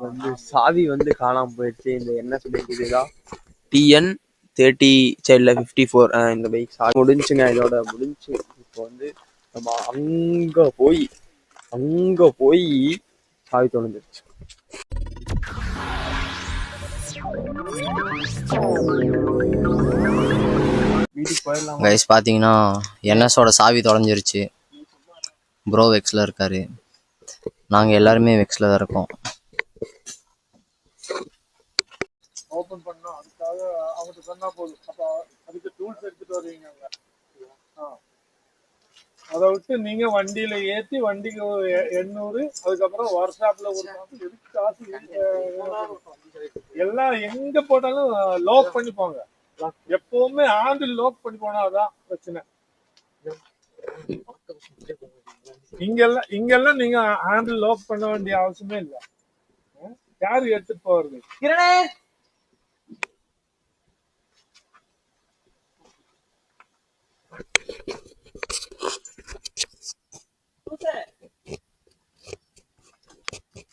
வந்து சாவி வந்து காணாம போயிடுச்சு. இந்த என்எஸ் பைக் இதுதான் TN30 சைல்டில் 54. இந்த பைக் சாவி முடிஞ்சுங்க. இதோட முடிஞ்சு. இப்போ வந்து நம்ம அங்கே போய் சாவி தொலைஞ்சிருச்சு. வீட்டுக்கு போயிடலாம் கைஸ். பார்த்தீங்கன்னா என்எஸோட சாவி தொலைஞ்சிருச்சு. ப்ரோ வெக்ஸில் இருக்காரு. நாங்கள் எல்லாருமே வெக்ஸில் தான் இருக்கோம். ஓப்பன் பண்ணோம். அதுக்காக அவங்ககிட்ட சொன்னா போதும். அப்போ அதுக்கு டூல்ஸ் எடுத்துட்டு வருவீங்க. அதை விட்டு நீங்க வண்டியில ஏற்றி வண்டிக்கு 800, அதுக்கப்புறம் ஒர்க் ஷாப்ல ஒரு காசு எல்லாம் எங்க போட்டாலும் லாக் பண்ணி போங்க. எப்பவுமே ஹேண்டில் லாக் பண்ணி போனாதான் பிரச்சனை. இங்கெல்லாம் நீங்க ஹேண்டில் லாக் பண்ண வேண்டிய அவசியமே இல்லை. யாரு எடுத்துட்டு போறது?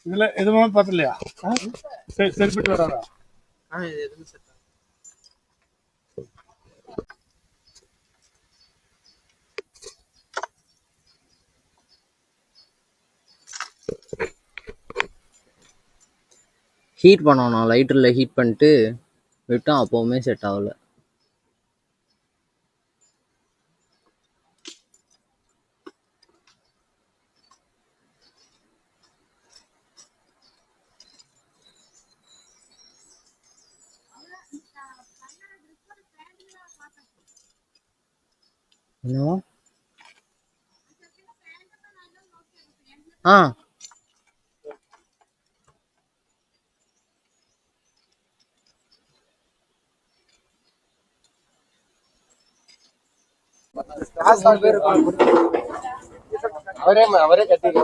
இதுல எதுவுமே பார்த்துலையா? சரி சரிப்பட்டு வராதா? ஹீட் பண்ணோம். நான் லைட்டரில் ஹீட் பண்ணிட்டு விட்டோம். அப்போவுமே செட் ஆகலை. என்னவா? அவரே கட்டிட்டு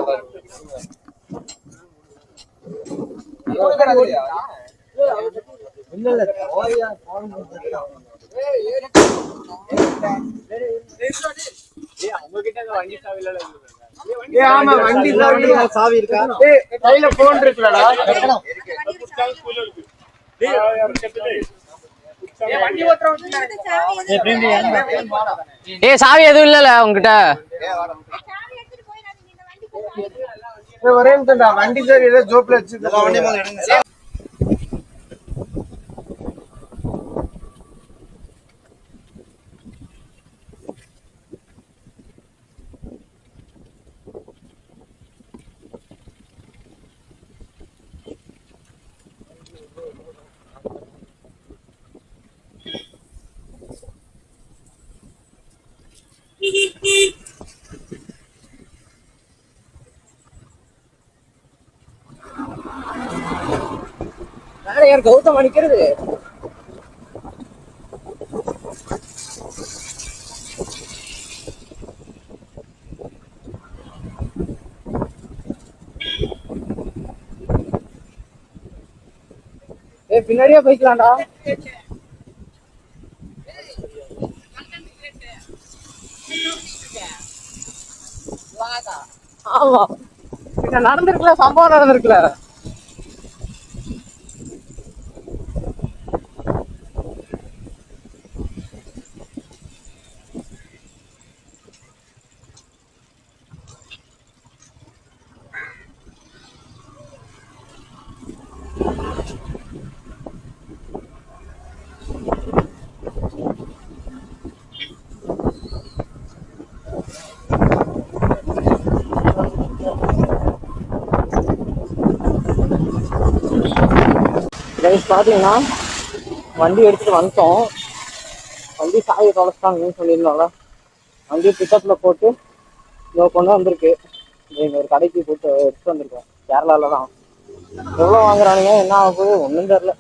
வண்டி சாவி இருக்கா? கையில போன் இருக்குல்லடா. சாவி எதுவும் இல்லல உங்ககிட்ட? ஒரே நிமிஷம். வண்டி சார் ஏதோ ஜோப்ல வச்சு. யார் கௌதம் அடிக்கிறது? பின்னாடியே போய்க்கலாம்டா. ஆமா, நடந்திருக்கல, சம்பவம் நடந்திருக்கல. பாத்தீங்கன்னா வண்டி எடுத்துட்டு வந்துட்டோம். வண்டி சாயை தொலைச்சிட்டாங்கன்னு சொல்லியிருந்தோம்ல, வண்டியை பிக்கப்ல போட்டு இவ்வளோ கொண்டு வந்திருக்கு. எங்க ஒரு கடைக்கு போட்டு எடுத்துட்டு வந்திருக்கோம். கேரளால தான். எவ்வளோ வாங்குறானுங்க, என்ன ஆகுது ஒன்றும் தெரியல.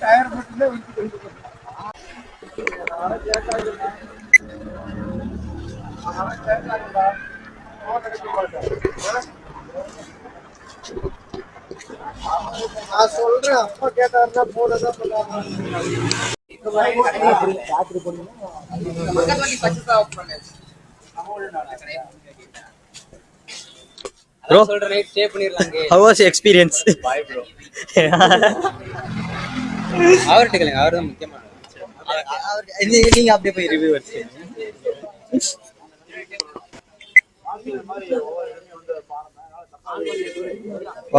டயர் மட்டும் நான் சொல்றேன். அப்பா கேட்டாருன்னா போனதான் ப்ரோ சொல்ற ரைட் ஸ்டே பண்ணிரலாங்க. how was your experience? Bye bro. அவர்ட்ட கேளுங்க, அவர் தான் முக்கியமான. நீங்க அப்படியே போய் ரிவ்யூ எடுத்துங்க.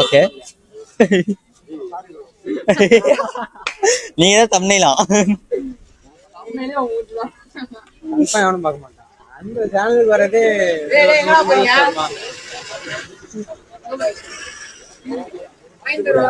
ஓகே நீங்க தான் தம்னைலாம் இப்ப எவனும் பார்க்க மாட்டான். அந்த சேனலுக்கு வரதே வாங்கிட்டு வருவா.